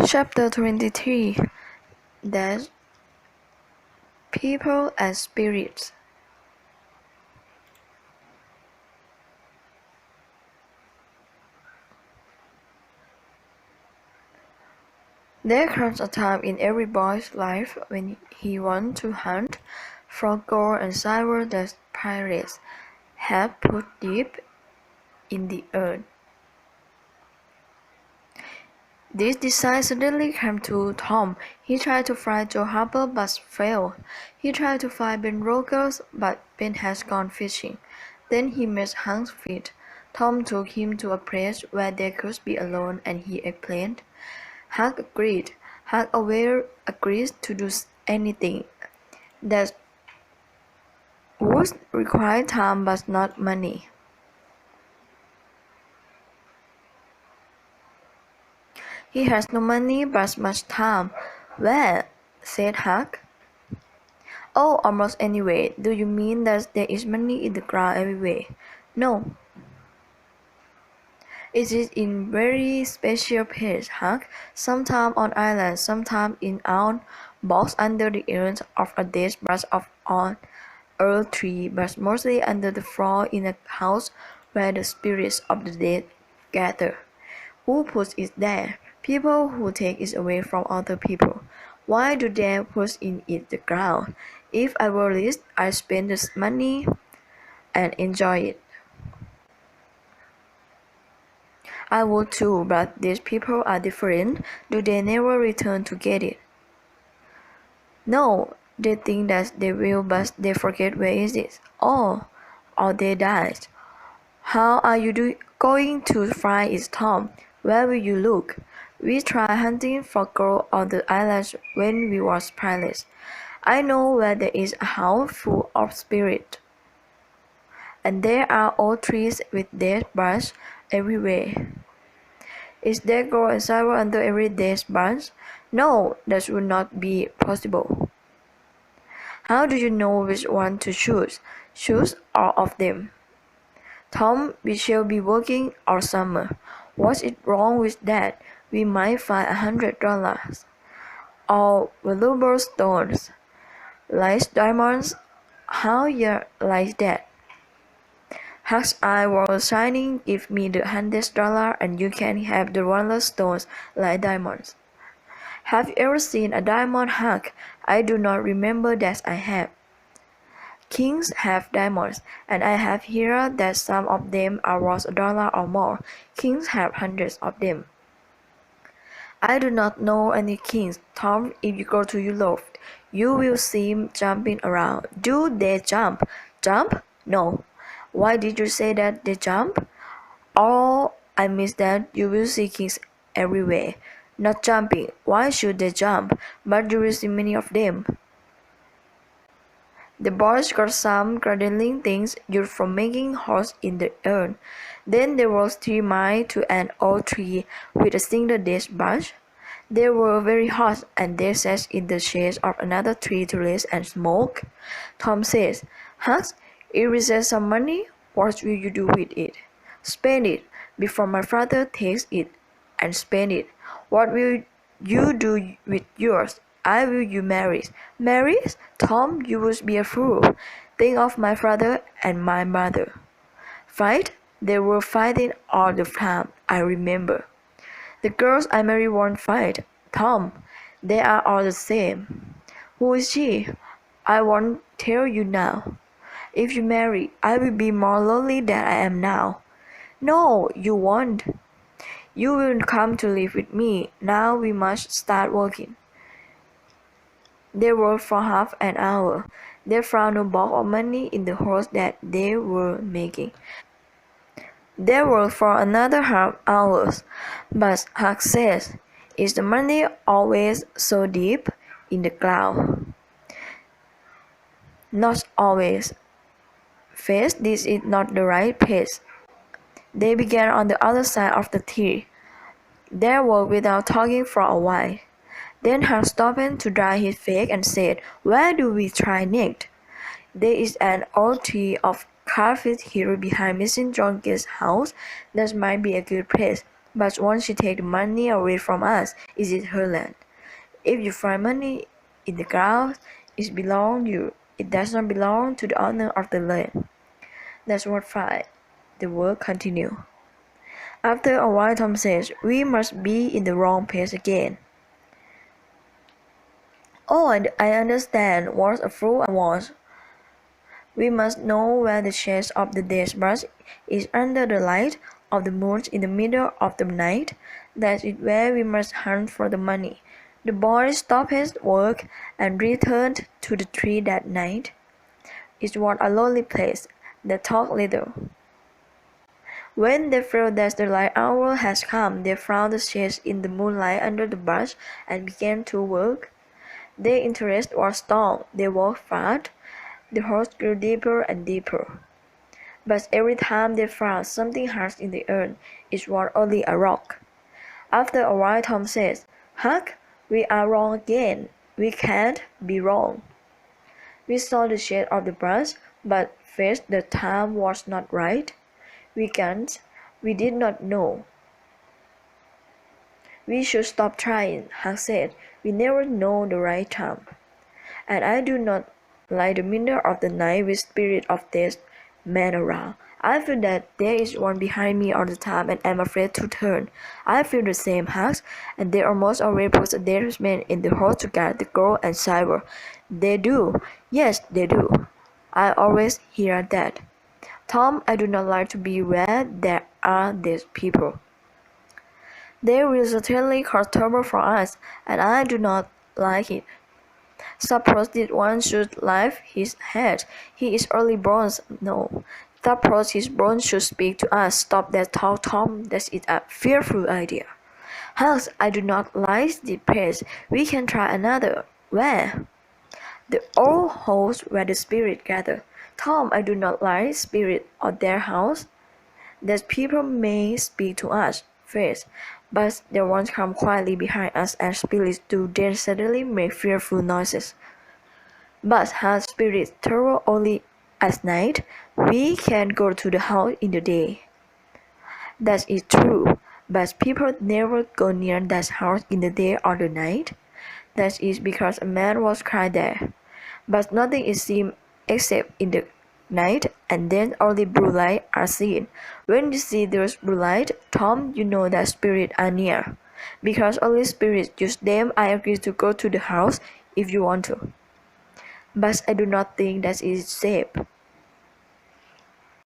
Chapter 23 Death, People and Spirits. There comes a time in every boy's life when he wants to hunt for gold and silver that pirates have put deep in the earth. This desire suddenly came to Tom. He tried to find Joe Harper but failed. He tried to find Ben Rogers but Ben has gone fishing. Then he met Huck's feet. Tom took him to a place where they could be alone and he explained. Huck agreed. Huck agreed to do anything that would require time but not money. He has no money but much time. Well, said Huck. Oh, almost anyway. Do you mean that there is money in the ground everywhere? No. It is in very special place, Huck. Sometimes on islands, sometimes in our box under the earth of a dead branch of an earth tree, but mostly under the floor in a house where the spirits of the dead gather. Who puts it there? People who take it away from other people. Why do they put in it the ground? If I were rich, I'd spend this money and enjoy it. I would too, but these people are different. Do they never return to get it? No, they think that they will, but they forget where it is. Or they died. How are you going to find it, Tom? Where will you look? We tried hunting for gold on the islands when we were pirates. I know where there is a house full of spirits. And there are old trees with dead branches everywhere. Is there gold and silver under every dead branch? No, that would not be possible. How do you know which one to choose? Choose all of them. Tom, we shall be working all summer. What's it wrong with that? We might find $100. All valuable stones. Like diamonds. How you like that? Huck's eyes were shining. Give me the $100 and you can have the roller stones like diamonds. Have you ever seen a diamond, Huck? I do not remember that I have. Kings have diamonds, and I have heard that some of them are worth $1 or more. Kings have hundreds of them. I do not know any kings, Tom. If you go to Europe, you will see them jumping around. Do they jump? Jump? No. Why did you say that they jump? Oh, I missed that. You will see kings everywhere. Not jumping. Why should they jump? But you will see many of them. The boys got some cradling things used for making holes in the earth. Then there was 3 miles to an old tree with a single dead branch. They were very hot, and they sat in the shade of another tree to rest and smoke. Tom says, Huck, if we get some money, what will you do with it? Spend it, before my father takes it, and spend it. What will you do with yours? I will you marry. Marry? Tom, you would be a fool. Think of my father and my mother. Fight? They were fighting all the time, I remember. The girls I marry won't fight. Tom, they are all the same. Who is she? I won't tell you now. If you marry, I will be more lonely than I am now. No, you won't. You will come to live with me. Now we must start working. They worked for half an hour. They found no box of money in the holes that they were making. They worked for another half hour, but Huck says, is the money always so deep in the ground? Not always. First, this is not the right place. They began on the other side of the tree. They worked without talking for a while. Then Huck stopped to dry his face and said, where do we try next? There is an old tree of carved here behind Mrs. John Gates' house. That might be a good place. But once she takes the money away from us, is it her land? If you find money in the ground, it belongs you. It does not belong to the owner of the land. That's what fine. The work continued. After a while, Tom says, "We must be in the wrong place again." Oh, and I understand what a fool I was. We must know where the chest of the dead brush is under the light of the moon in the middle of the night. That is where we must hunt for the money. The boy stopped his work and returned to the tree that night. It was a lonely place. They talked little. When they felt that the light hour had come, they found the chest in the moonlight under the brush and began to work. Their interest was strong. They worked fast. The holes grew deeper and deeper. But every time they found something hard in the earth, it was only a rock. After a while, Tom says, "Huck, we are wrong again. We can't be wrong." We saw the shade of the brush, but first the time was not right. We can't. We did not know. "We should stop trying," Huck said. "We never know the right time. And I do not like the middle of the night with spirits of death men around. I feel that there is one behind me all the time and am afraid to turn. I feel the same, Huck, and they almost always put a dangerous man in the hole to guard the gold and silver." "They do. Yes, they do. I always hear that." "Tom, I do not like to be where there are dead people. They will certainly cause trouble for us, and I do not like it. Suppose this one should lift his head. He is only bronze. No. Suppose his bones should speak to us. Stop that talk, Tom. That is a fearful idea." "Huck, I do not like this place. We can try another." "Where?" "The old house where the spirits gather." "Tom, I do not like spirits or their house. That people may speak to us first, but they won't come quietly behind us as spirits do, then suddenly make fearful noises." "But have spirits travel only at night? We can go to the house in the day." "That is true, but people never go near that house in the day or the night. That is because a man was cried there. But nothing is seen except in the night, and then only blue lights are seen. When you see those blue lights, Tom, you know that spirits are near. Because only spirits use them, I agree to go to the house if you want to. But I do not think that is safe.